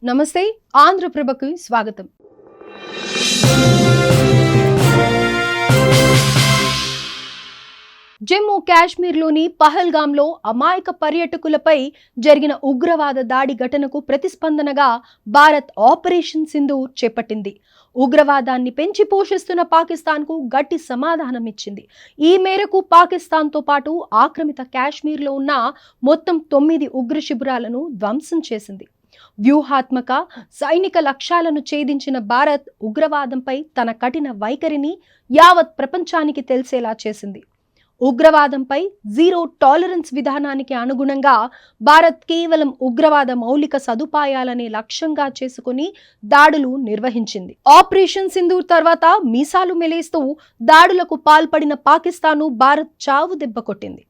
నమస్తే ఆంధ్రప్రభకు స్వాగతం. జమ్మూ కాశ్మీర్లోని పహల్గాంలో అమాయక పర్యాటకులపై జరిగిన ఉగ్రవాద దాడి ఘటనకు ప్రతిస్పందనగా భారత్ ఆపరేషన్ సింధూర్ చేపట్టింది. ఉగ్రవాదాన్ని పెంచి పోషిస్తున్న పాకిస్తాన్కు గట్టి సమాధానం ఇచ్చింది. ఈ మేరకు పాకిస్తాన్తో పాటు ఆక్రమిత కాశ్మీర్లో ఉన్న మొత్తం 9 ఉగ్ర శిబిరాలను ధ్వంసం చేసింది. వ్యూహాత్మక సైనిక లక్ష్యాలను ఛేదించిన భారత్ ఉగ్రవాదంపై తన కఠిన వైఖరిని యావత్ ప్రపంచానికి తెలిసేలా చేసింది. ఉగ్రవాదంపై జీరో టాలరెన్స్ విధానానికి అనుగుణంగా భారత్ కేవలం ఉగ్రవాద మౌలిక సదుపాయాలనే లక్ష్యంగా చేసుకుని దాడులు నిర్వహించింది. ఆపరేషన్ సింధూర్ తర్వాత మీసాలు మెలేస్తూ దాడులకు పాల్పడిన పాకిస్తాన్ను భారత్ చావు దెబ్బ కొట్టింది.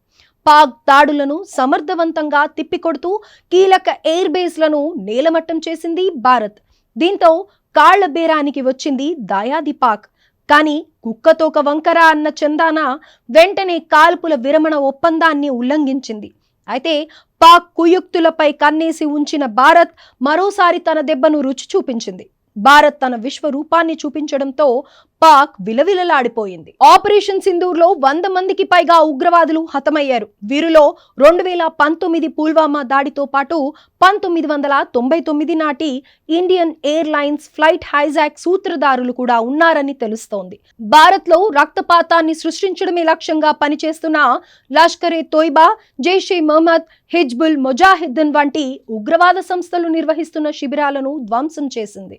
పాక్ దాడులను సమర్థవంతంగా తిప్పికొడుతూ కీలక ఎయిర్ బేస్లను నేలమట్టం చేసింది భారత్. దీంతో కాళ్ల బేరానికి వచ్చింది దాయాది పాక్. కానీ కుక్కతోక వంకర అన్న చందాన వెంటనే కాల్పుల విరమణ ఒప్పందాన్ని ఉల్లంఘించింది. అయితే పాక్ కుయుక్తులపై కన్నేసి ఉంచిన భారత్ మరోసారి తన దెబ్బను రుచి చూపించింది. భారత్ తన విశ్వరూపాన్ని చూపించడంతో పాక్ విలవిలలాడిపోయింది. ఆపరేషన్ సింధూర్లో 100 మందికి పైగా ఉగ్రవాదులు హతమయ్యారు. వీరిలో 2019 పుల్వామా దాడితో పాటు 1999 నాటి Indian Airlines flight hijack సూత్రధారులు కూడా ఉన్నారని తెలుస్తోంది. భారత్లో రక్తపాతాన్ని సృష్టించడమే లక్ష్యంగా పనిచేస్తున్న లష్కరే తోయిబా, జైషే మహమ్మద్, హిజ్బుల్ ముజాహిద్దీన్ వంటి ఉగ్రవాద సంస్థలు నిర్వహిస్తున్న శిబిరాలను ధ్వంసం చేసింది.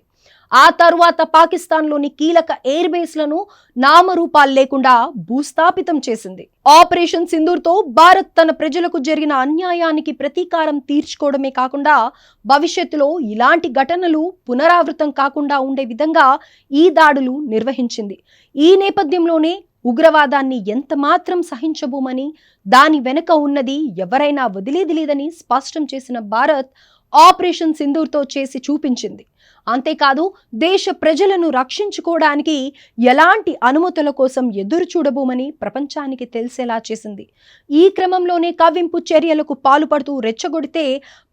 ఆ తరువాత పాకిస్తాన్లోని కీలక ఎయిర్ బేస్లను నామరూపాలు లేకుండా భూస్థాపితం చేసింది. ఆపరేషన్ సింధూర్తో భారత్ తన ప్రజలకు జరిగిన అన్యాయానికి ప్రతీకారం తీర్చుకోవడమే కాకుండా భవిష్యత్తులో ఇలాంటి ఘటనలు పునరావృతం కాకుండా ఉండే విధంగా ఈ దాడులు నిర్వహించింది. ఈ నేపథ్యంలోనే ఉగ్రవాదాన్ని ఎంత మాత్రం సహించబోమని, దాని వెనుక ఉన్నది ఎవరైనా వదిలేది లేదని స్పష్టం చేసిన భారత్ ఆపరేషన్ సింధూర్తో చేసి చూపించింది. అంతేకాదు దేశ ప్రజలను రక్షించుకోవడానికి ఎలాంటి అనుమతుల కోసం ఎదురు చూడబోమని ప్రపంచానికి తెలిసేలా చేసింది. ఈ క్రమంలోనే కవ్వింపు చర్యలకు పాల్పడుతూ రెచ్చగొడితే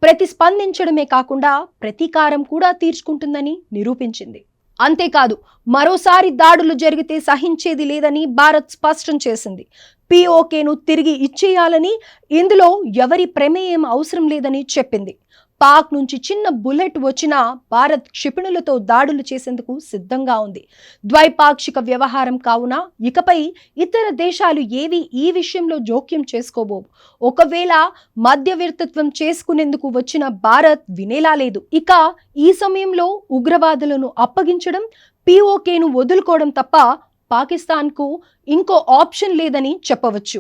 ప్రతిస్పందించడమే కాకుండా ప్రతీకారం కూడా తీర్చుకుంటుందని నిరూపించింది. అంతేకాదు మరోసారి దాడులు జరిగితే సహించేది లేదని భారత్ స్పష్టం చేసింది. పిఓకేను తిరిగి ఇచ్చేయాలని, ఇందులో ఎవరి ప్రమేయం అవసరం లేదని చెప్పింది. పాక్ నుంచి చిన్న బుల్లెట్ వచ్చినా భారత్ క్షిపణులతో దాడులు చేసేందుకు సిద్ధంగా ఉంది. ద్వైపాక్షిక వ్యవహారం కావున ఇకపై ఇతర దేశాలు ఏవి ఈ విషయంలో జోక్యం చేసుకోబోవు. ఒకవేళ మధ్యవర్తిత్వం చేసుకునేందుకు వచ్చిన భారత్ వినేలా లేదు. ఇక ఈ సమయంలో ఉగ్రవాదులను అప్పగించడం, పిఓకేను వదులుకోవడం తప్ప పాకిస్తాన్కు ఇంకో ఆప్షన్ లేదని చెప్పవచ్చు.